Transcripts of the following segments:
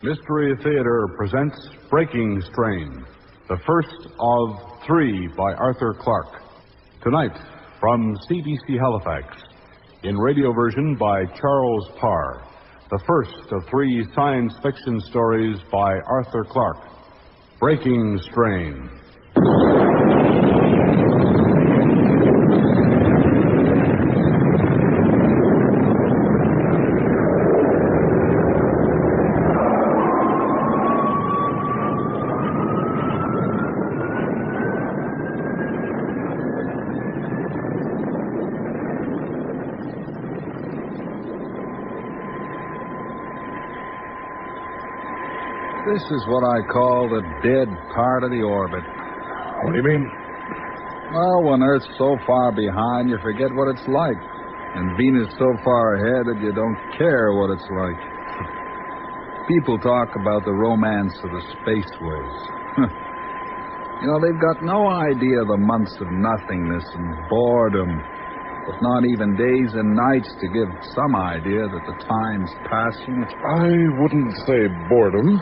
Mystery Theater presents Breaking Strain, the first of 3 by Arthur Clarke. Tonight, from CBC Halifax, in radio version by Charles Parr, the first of 3 science fiction stories by Arthur Clarke. Breaking Strain. This is what I call the dead part of the orbit. What do you mean? Well, when Earth's so far behind, you forget what it's like. And Venus so far ahead that you don't care what it's like. People talk about the romance of the spaceways. They've got no idea of the months of nothingness and boredom, with not even days and nights to give some idea that the time's passing. I wouldn't say boredom.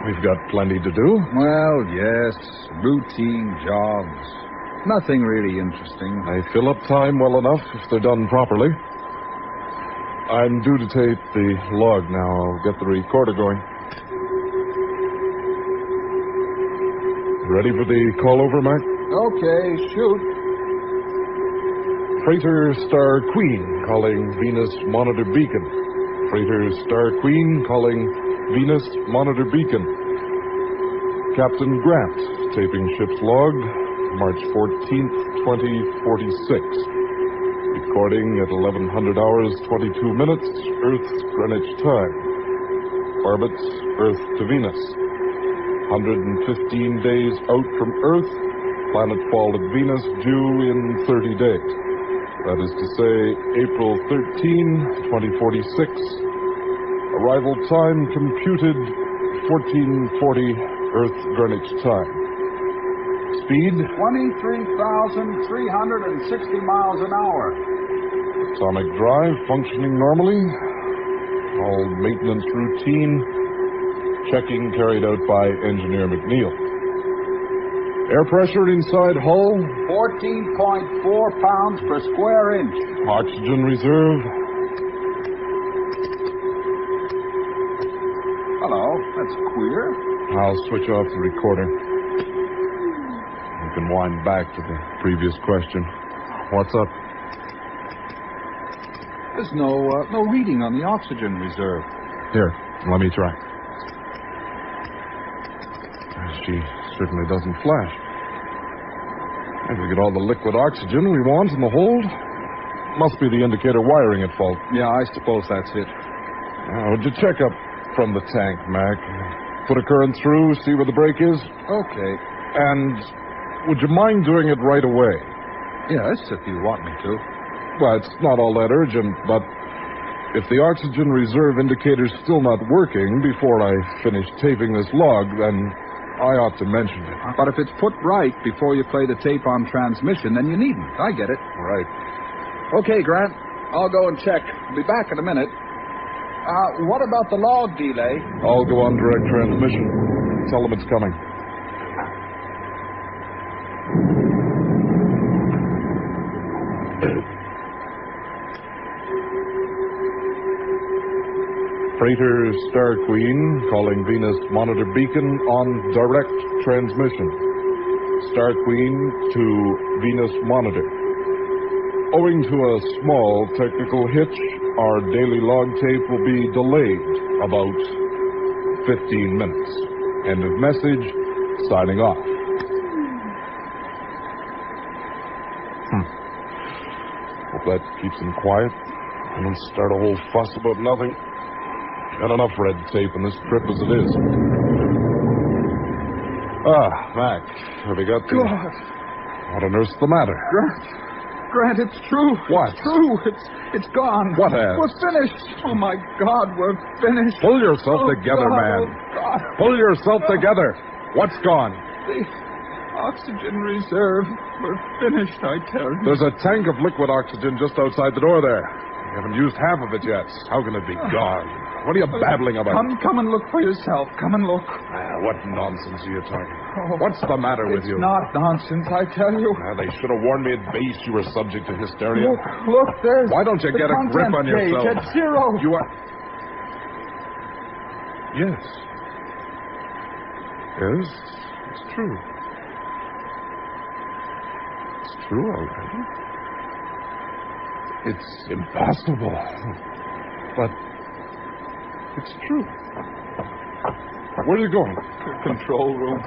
We've got plenty to do. Well, yes, routine jobs. Nothing really interesting. They fill up time well enough if they're done properly. I'm due to tape the log now. I'll get the recorder going. Ready for the call over, Mac? Okay, shoot. Freighter Star Queen calling Venus Monitor Beacon. Freighter Star Queen calling Venus Monitor Beacon. Captain Grant, taping ship's log, March 14th, 2046. Recording at 1100 hours, 22 minutes, Earth's Greenwich time. Orbit, Earth to Venus. 115 days out from Earth, planetfall at Venus due in 30 days. That is to say, April 13, 2046. Arrival time computed 1440 Earth Greenwich time. Speed 23,360 miles an hour. Atomic drive functioning normally. All maintenance routine. Checking carried out by Engineer McNeil. Air pressure inside hull 14.4 pounds per square inch. Oxygen reserve. Hello, that's queer. I'll switch off the recorder. You can wind back to the previous question. What's up? There's no reading on the oxygen reserve. Here, let me try. She certainly doesn't flash. If we get all the liquid oxygen we want in the hold, must be the indicator wiring at fault. Yeah, I suppose that's it. Now, would you check up from the tank, Mac? Put a current through, see where the break is? Okay. And would you mind doing it right away? Yes, if you want me to. Well, it's not all that urgent, but if the oxygen reserve indicator's still not working before I finish taping this log, then I ought to mention it. But if it's put right before you play the tape on transmission, then you needn't. I get it. Right. Okay, Grant. I'll go and check. I'll be back in a minute. What about the log delay? I'll go on direct transmission. Tell them it's coming. Freighter Star Queen calling Venus Monitor Beacon on direct transmission. Star Queen to Venus Monitor. Owing to a small technical hitch, our daily log tape will be delayed about 15 minutes. End of message. Signing off. Hope that keeps them quiet. I don't start a whole fuss about nothing. Got enough red tape in this trip as it is. Mac, have you got the... God. What on earth's the matter? Grant, it's true. What? It's true. It's gone. What has? We're finished. Oh, my God, we're finished. Pull yourself together, God, man. Oh, God. Pull yourself together. What's gone? The oxygen reserve. We're finished, I tell you. There's a tank of liquid oxygen just outside the door there. We haven't used half of it yet. How can it be gone? What are you babbling about? Come and look for yourself. Come and look. What nonsense are you talking? What's the matter with you? It's not nonsense, I tell you. They should have warned me at base you were subject to hysteria. Look, there's... Why don't you get a grip on yourself? It's 0. You are... Yes. Yes, it's true. It's true, all right. It's impossible. But it's true. Where are you going? Control room.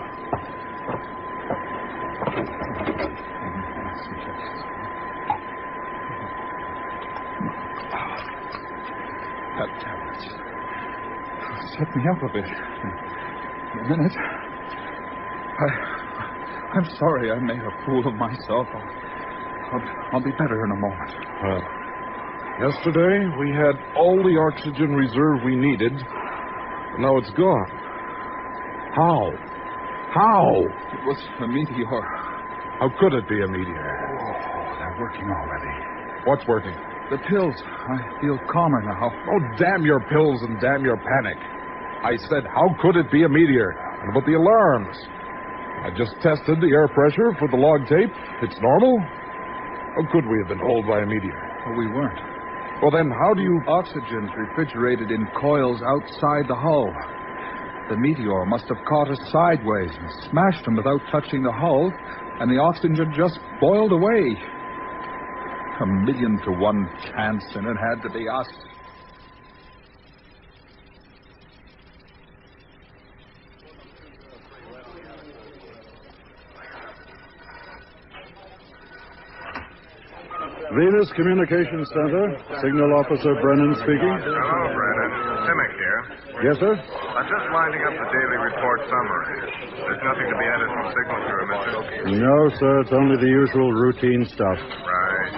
That tablet. Set me up a bit. In a minute. I'm sorry I made a fool of myself. I'll be better in a moment. Yesterday, we had all the oxygen reserve we needed. Now it's gone. How? How? It was a meteor. How could it be a meteor? Oh, they're working already. What's working? The pills. I feel calmer now. Oh, damn your pills and damn your panic. I said, how could it be a meteor? And about the alarms? I just tested the air pressure for the log tape. It's normal. How could we have been held by a meteor? Well, we weren't. Well, then how do you... Oxygen's refrigerated in coils outside the hull. The meteor must have caught us sideways and smashed them without touching the hull, and the oxygen just boiled away. 1,000,000 to 1 chance, and it had to be us. Venus Communications Center, Signal Officer Brennan speaking. Hello, Brennan. Simic here. Yes, sir? I'm just winding up the daily report summary. There's nothing to be added from Signal Bureau, mister. No, sir. It's only the usual routine stuff. Right.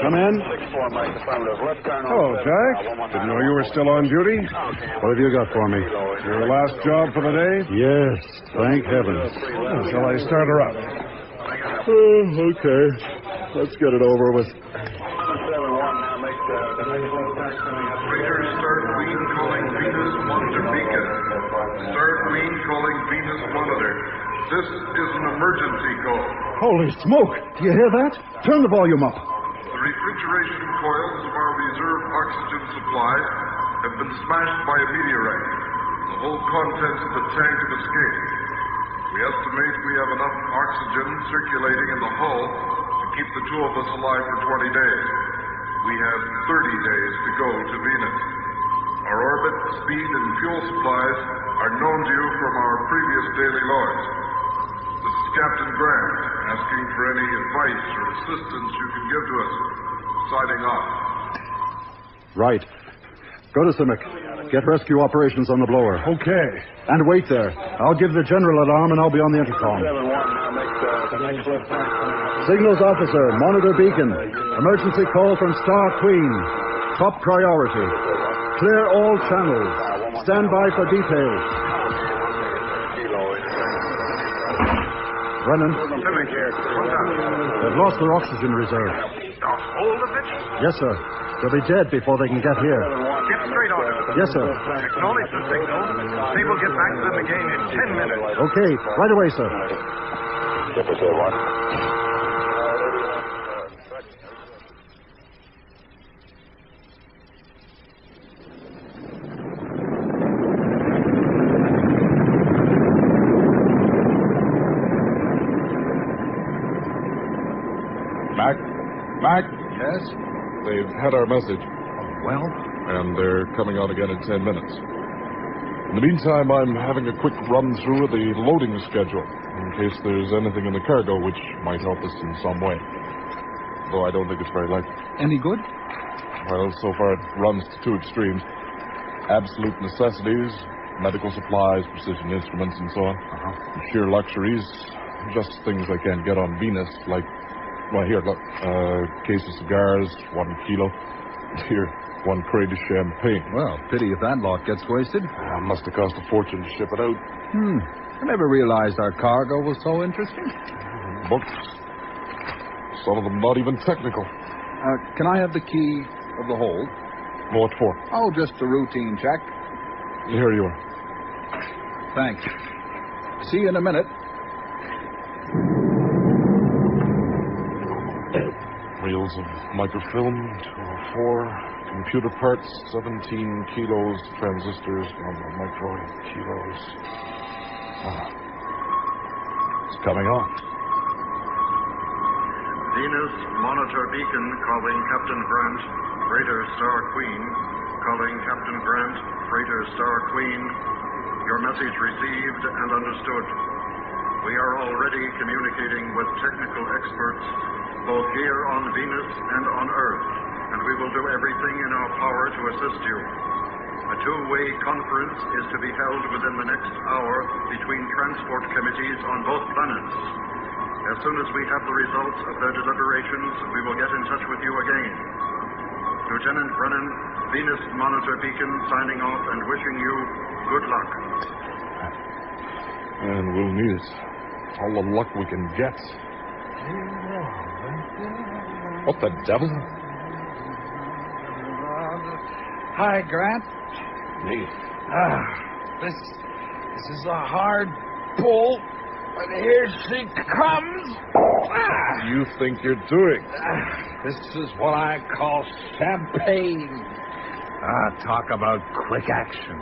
Come in. Hello, Jack. Didn't know you were still on duty. What have you got for me? Your last job for the day? Yes, thank heavens. Well, shall I start her up? Okay. Let's get it over with. Freighter Star Queen calling Venus Monitor Beacon. Star Queen calling Venus Monitor. This is an emergency call. Holy smoke! Do you hear that? Turn the volume up. The refrigeration coils of our reserve oxygen supply have been smashed by a meteorite. The whole contents of the tank have escaped. We estimate we have enough oxygen circulating in the hull to keep the two of us alive for 20 days. We have 30 days to go to Venus. Our orbit, speed, and fuel supplies are known to you from our previous daily logs. This is Captain Grant, asking for any advice or assistance you can give to us. Signing off. Right. Go to Simic. Get rescue operations on the blower. Okay. And wait there. I'll give the general alarm and I'll be on the intercom. Signals officer, monitor beacon. Emergency call from Star Queen. Top priority. Clear all channels. Stand by for details. Brennan. Simic here. What's up? They've lost their oxygen reserve. The whole of it? Yes, sir. They'll be dead before they can get here. Get straight on it. Yes, sir. Acknowledge the signal. They will get back to them again in 10 minutes. Okay. Right away, sir. Mac, Yes? they've had our message, Well? and they're coming out again in 10 minutes. In the meantime, I'm having a quick run through of the loading schedule, in case there's anything in the cargo which might help us in some way. Though I don't think it's very likely. Any good? Well, so far it runs to two extremes. Absolute necessities, medical supplies, precision instruments, and so on. And sheer luxuries, just things I can't get on Venus, like, well, here, look, case of cigars, 1 kilo. Here, 1 crate of champagne. Well, pity if that lot gets wasted. Must have cost a fortune to ship it out. I never realized our cargo was so interesting. Books. Some of them not even technical. Can I have the key? of the hold. What for? Oh, just a routine check. Here you are. Thanks. See you in a minute. Reels of microfilm, 204, computer parts, 17 kilos, transistors, micro kilos. It's coming on. Venus Monitor Beacon calling Captain Grant, Freighter Star Queen, calling Captain Grant, Freighter Star Queen. Your message received and understood. We are already communicating with technical experts, both here on Venus and on Earth, and we will do everything in our power to assist you. A two-way conference is to be held within the next hour between transport committees on both planets. As soon as we have the results of their deliberations, we will get in touch with you again. Lieutenant Brennan, Venus Monitor Beacon, signing off and wishing you good luck. And we'll need it. All the luck we can get. What the devil? Hi, Grant. Me. This is a hard pull, but here she comes. You think you're doing? This is what I call champagne. Talk about quick action.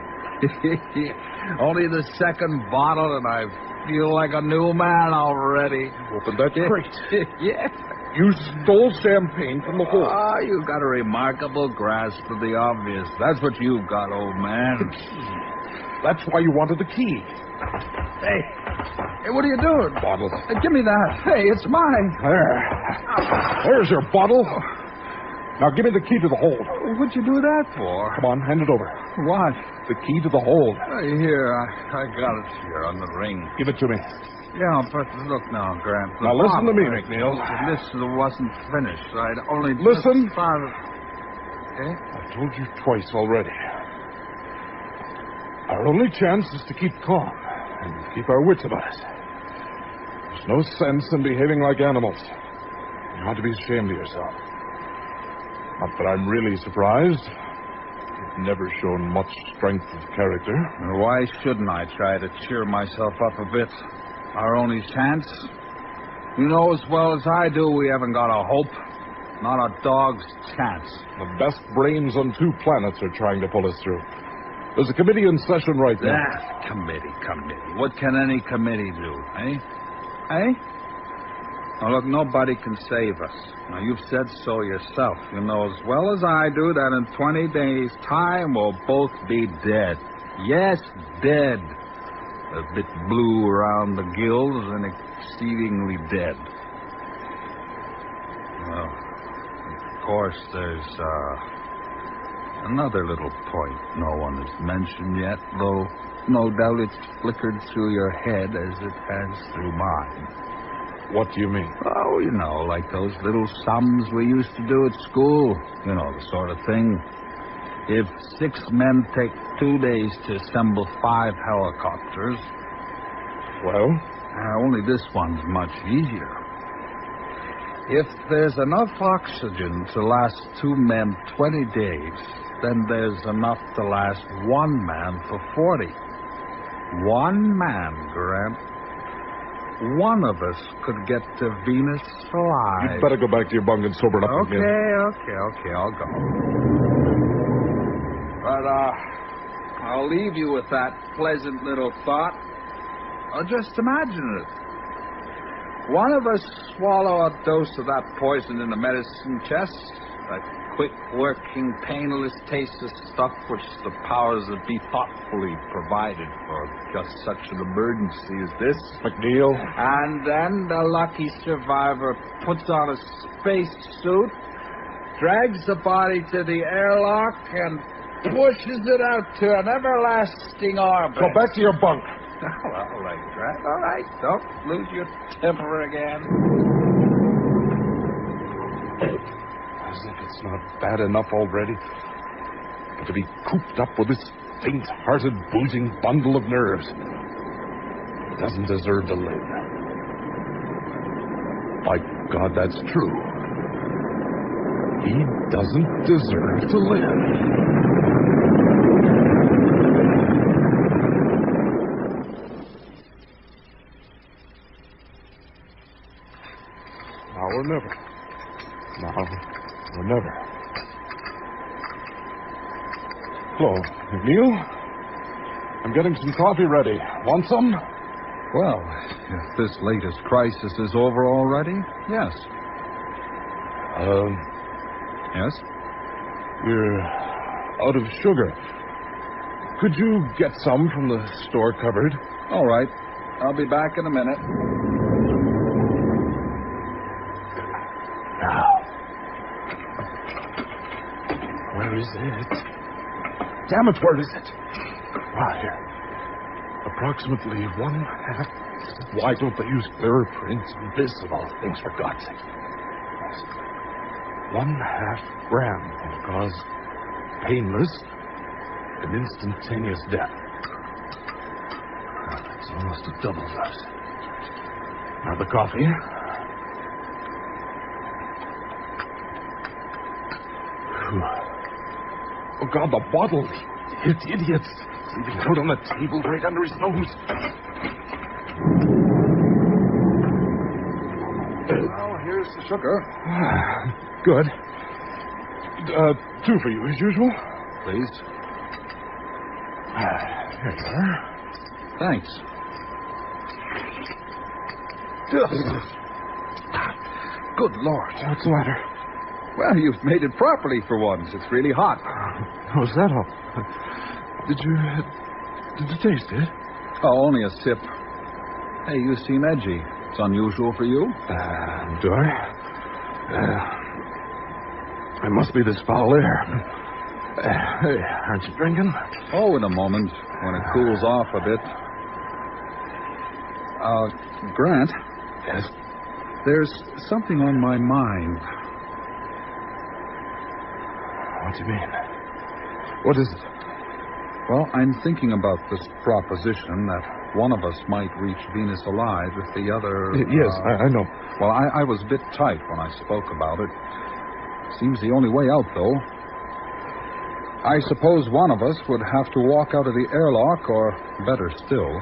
Only the second bottle, and I feel like a new man already. Open that crate. Yeah. You stole champagne from the hold. You got a remarkable grasp of the obvious. That's what you've got, old man. The key. That's why you wanted the key. Hey, what are you doing? Bottle. Give me that. Hey, it's mine. There's your bottle. Now give me the key to the hold. What'd you do that for? Come on, hand it over. What? The key to the hold. Here, I got it here on the ring. Give it to me. Yeah, but look now, Grant. Now listen to me, McNeil. This wasn't finished. I'd only Listen. just started. Okay? I've told you twice already. Our only chance is to keep calm and keep our wits about us. There's no sense in behaving like animals. You ought to be ashamed of yourself. Not that I'm really surprised. You've never shown much strength of character. Why shouldn't I try to cheer myself up a bit? Our only chance? You know as well as I do we haven't got a hope. Not a dog's chance. The best brains on 2 planets are trying to pull us through. There's a committee in session right now. Committee. What can any committee do, eh? Now, look, nobody can save us. Now, you've said so yourself. You know as well as I do that in 20 days' time we'll both be dead. Yes, dead. A bit blue around the gills and exceedingly dead. Well, of course, there's another little point no one has mentioned yet, though no doubt it's flickered through your head as it has through mine. What do you mean? Oh, you know, like those little sums we used to do at school. You know, the sort of thing. If 6 men take 2 days to assemble 5 helicopters... Well? Only this one's much easier. If there's enough oxygen to last 2 men 20 days, then there's enough to last 1 man for 40. 1 man, Grant. One of us could get to Venus alive. You'd better go back to your bunk and sober up again. Okay, I'll go. But, I'll leave you with that pleasant little thought. Just imagine it. One of us swallow a dose of that poison in the medicine chest, that quick-working, painless taste of stuff which the powers that be thoughtfully provided for just such an emergency as this. McNeil. And then the lucky survivor puts on a space suit, drags the body to the airlock, and pushes it out to an everlasting orbit. Go back to your bunk. All right. Don't lose your temper again. As if it's not bad enough already. But to be cooped up with this faint-hearted, boozing bundle of nerves. It doesn't deserve to live. By God, that's true. He doesn't deserve to live. Now or never. Now or never. Hello, McNeil. I'm getting some coffee ready. Want some? Well, if this latest crisis is over already, yes. Yes? We're out of sugar. Could you get some from the store cupboard? All right. I'll be back in a minute. Now. Where is it? Damn it, where is it? Ah, here. Approximately 1/2. Why don't they use clearer prints and this of all things, for God's sake? 1/2 gram will cause painless and instantaneous death. It's almost a double dose. Now the coffee. Whew. Oh, God, the bottle. It's idiots. Leaving it out on the table right under his nose. Well, here's the sugar. Good. 2 for you, as usual. Please. Here you are. Thanks. Good Lord. What's the matter? Well, you've made it properly for once. It's really hot. How's that all? Did you taste it? Oh, only a sip. Hey, you seem edgy. It's unusual for you. Do I? It must be this foul air. Hey, aren't you drinking? Oh, in a moment, when it cools off a bit. Grant? Yes? There's something on my mind. What do you mean? What is it? Well, I'm thinking about this proposition that one of us might reach Venus alive if the other... Yes, I know. Well, I was a bit tight when I spoke about it. Seems the only way out, though. I suppose one of us would have to walk out of the airlock, or better still,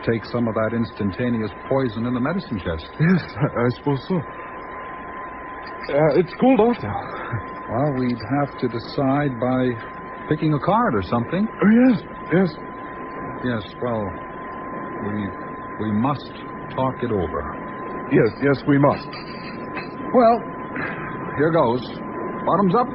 take some of that instantaneous poison in the medicine chest. Yes, I suppose so. It's cooled off now. Well, we'd have to decide by picking a card or something. Oh, yes. Yes, well, we must talk it over. Yes, we must. Well, here goes. Bottoms up.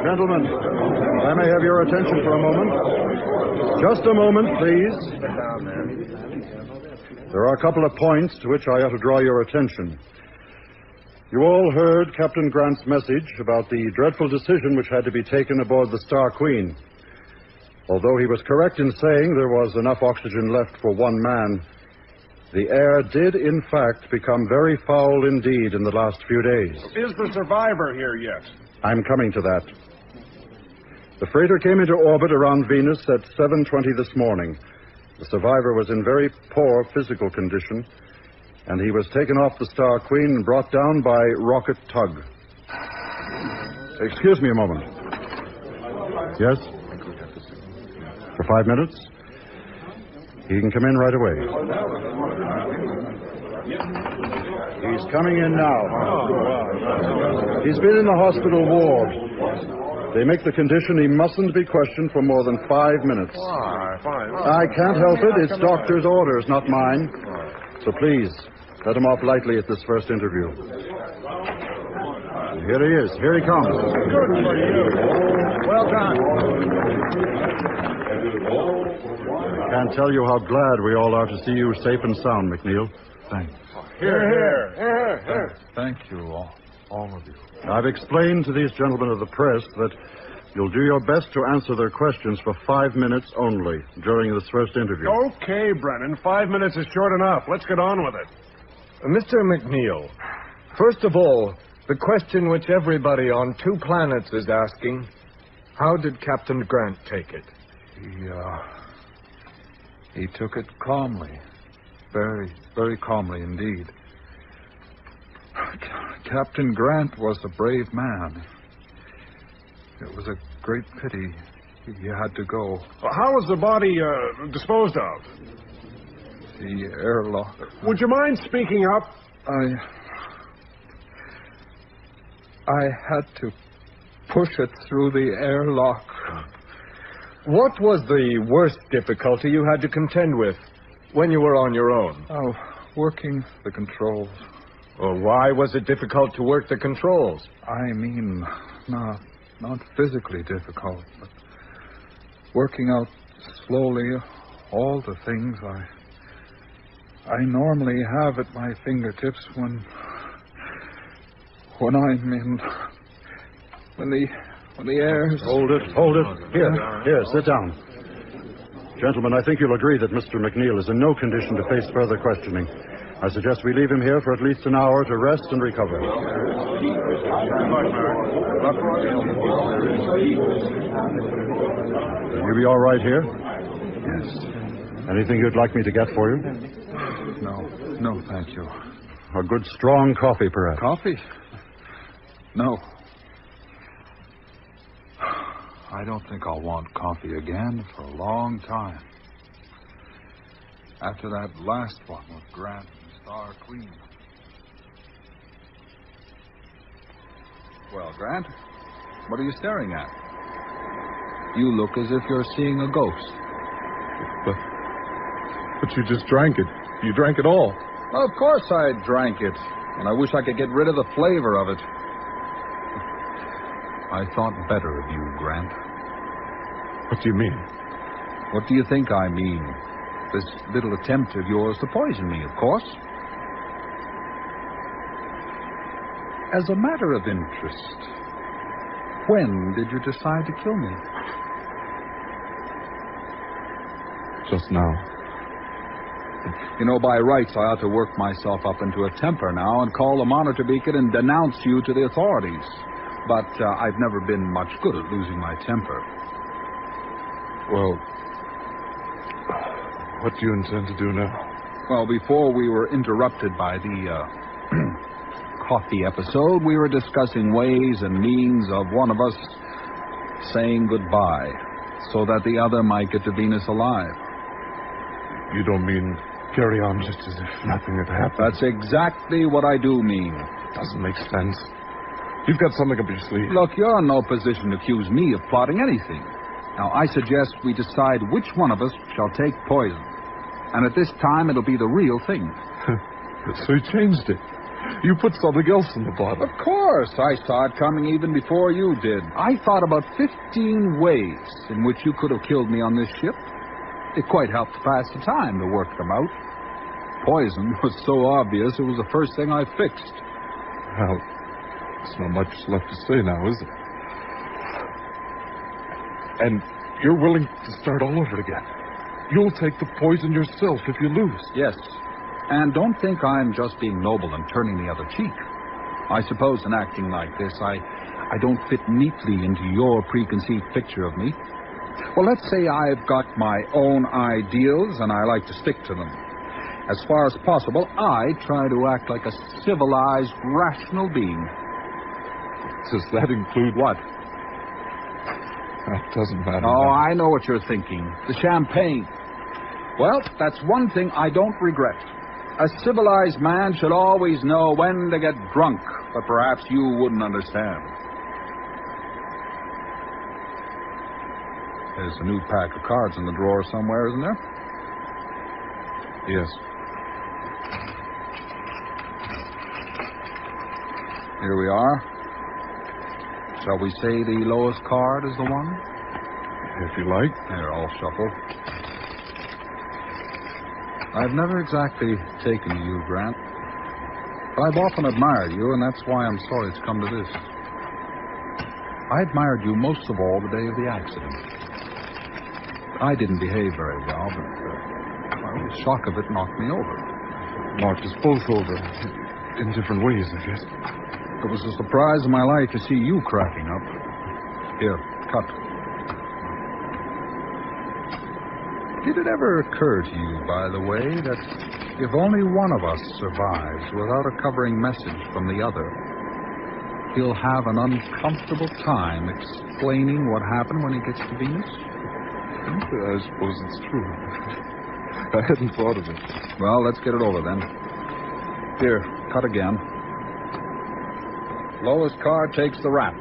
Gentlemen, I may have your attention for a moment. Just a moment, please. There are a couple of points to which I ought to draw your attention. You all heard Captain Grant's message about the dreadful decision which had to be taken aboard the Star Queen. Although he was correct in saying there was enough oxygen left for one man, the air did, in fact, become very foul indeed in the last few days. Is the survivor here yet? I'm coming to that. The freighter came into orbit around Venus at 7:20 this morning. The survivor was in very poor physical condition, and he was taken off the Star Queen and brought down by rocket tug. Excuse me a moment. Yes? For 5 minutes? He can come in right away. He's coming in now. He's been in the hospital ward. They make the condition he mustn't be questioned for more than 5 minutes. I can't help it. It's doctor's orders, not mine. So please, let him off lightly at this first interview. Here he is. Here he comes. Good for you. Well done. I can't tell you how glad we all are to see you safe and sound, McNeil. Thanks. Here. Thank you, all of you. I've explained to these gentlemen of the press that you'll do your best to answer their questions for 5 minutes only during this first interview. Okay, Brennan. 5 minutes is short enough. Let's get on with it. Mr. McNeil, first of all, The question which everybody on 2 planets is asking, how did Captain Grant take it? He took it calmly. Very, very calmly indeed. Captain Grant was a brave man. It was a great pity he had to go. How was the body disposed of? The airlock. Would you mind speaking up? I had to push it through the airlock. What was the worst difficulty you had to contend with when you were on your own? Oh, working the controls. Well, why was it difficult to work the controls? I mean, not physically difficult, but working out slowly all the things I normally have at my fingertips when I'm in when the air's... Hold it. Here, sit down. Gentlemen, I think you'll agree that Mr. McNeil is in no condition to face further questioning. I suggest we leave him here for at least an hour to rest and recover. Will you be all right here? Yes. Anything you'd like me to get for you? No, thank you. A good strong coffee, perhaps. Coffee? No. I don't think I'll want coffee again for a long time. After that last one with Grant and Star Queen. Well, Grant, what are you staring at? You look as if you're seeing a ghost. But you just drank it. You drank it all. Well, of course I drank it, and I wish I could get rid of the flavor of it. I thought better of you, Grant. What do you mean? What do you think I mean? This little attempt of yours to poison me, of course. As a matter of interest, when did you decide to kill me? Just now. You know, by rights, I ought to work myself up into a temper now and call the monitor beacon and denounce you to the authorities. But I've never been much good at losing my temper. Well, what do you intend to do now? Well, before we were interrupted by the coffee episode, we were discussing ways and means of one of us saying goodbye so that the other might get to Venus alive. You don't mean carry on just as if nothing had happened? That's exactly what I do mean. Doesn't make sense. You've got something up your sleeve. Look, you're in no position to accuse me of plotting anything. Now, I suggest we decide which one of us shall take poison. And at this time, it'll be the real thing. So you changed it. You put something else in the bottle. Of course. I saw it coming even before you did. I thought about 15 ways in which you could have killed me on this ship. It quite helped to pass the time to work them out. Poison was so obvious, it was the first thing I fixed. Well, there's not much left to say now, is there? And you're willing to start all over again. You'll take the poison yourself if you lose. Yes. And don't think I'm just being noble and turning the other cheek. I suppose in acting like this, I don't fit neatly into your preconceived picture of me. Well, let's say I've got my own ideals and I like to stick to them. As far as possible, I try to act like a civilized, rational being. Does that include what? That doesn't matter. Oh, I know what you're thinking. The champagne. Well, that's one thing I don't regret. A civilized man should always know when to get drunk, but perhaps you wouldn't understand. There's a new pack of cards in the drawer somewhere, isn't there? Yes. Here we are. Shall we say the lowest card is the one? If you like. Here, I'll shuffle. I've never exactly taken to you, Grant. But I've often admired you, and that's why I'm sorry it's come to this. I admired you most of all the day of the accident. I didn't behave very well, but the shock of it knocked me over. Knocked us both over. In different ways, I guess. It was a surprise of my life to see you cracking up. Here, cut. Did it ever occur to you, by the way, that if only one of us survives without a covering message from the other, he'll have an uncomfortable time explaining what happened when he gets to Venus? I suppose it's true. I hadn't thought of it. Well, let's get it over then. Here, cut again. Lowest card takes the rap.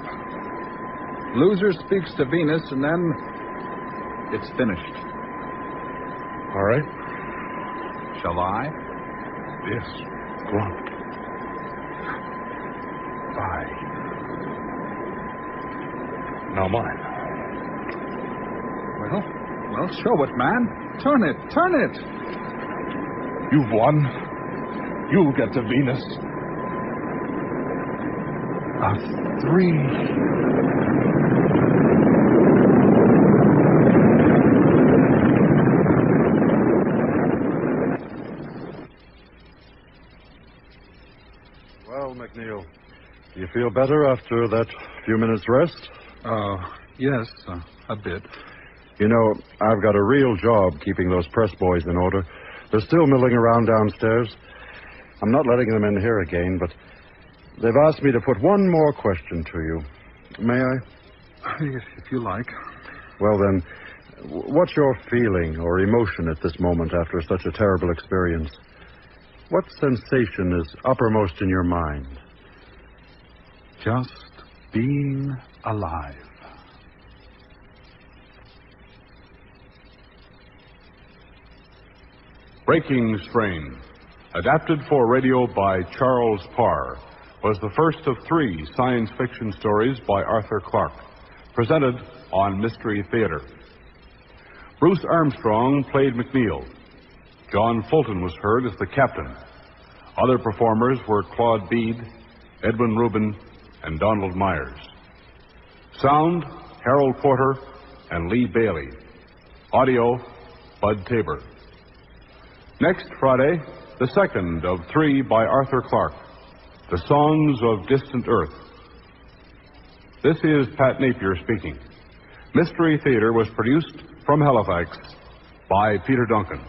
Loser speaks to Venus, and then it's finished. All right. Shall I? Yes. Go on. Bye. Now mine. Well, show it, man. Turn it. You've won. You'll get to Venus. A 3. Well, McNeil, do you feel better after that few minutes rest? Yes, a bit. You know, I've got a real job keeping those press boys in order. They're still milling around downstairs. I'm not letting them in here again, but they've asked me to put one more question to you. May I? If you like. Well, then, what's your feeling or emotion at this moment after such a terrible experience? What sensation is uppermost in your mind? Just being alive. Breaking Strain, adapted for radio by Charles Parr, was the first of 3 science fiction stories by Arthur Clarke, presented on Mystery Theater. Bruce Armstrong played McNeil. John Fulton was heard as the captain. Other performers were Claude Bede, Edwin Rubin, and Donald Myers. Sound, Harold Porter and Lee Bailey. Audio, Bud Tabor. Next Friday, the second of 3 by Arthur Clarke, The Songs of Distant Earth. This is Pat Napier speaking. Mystery Theater was produced from Halifax by Peter Duncan.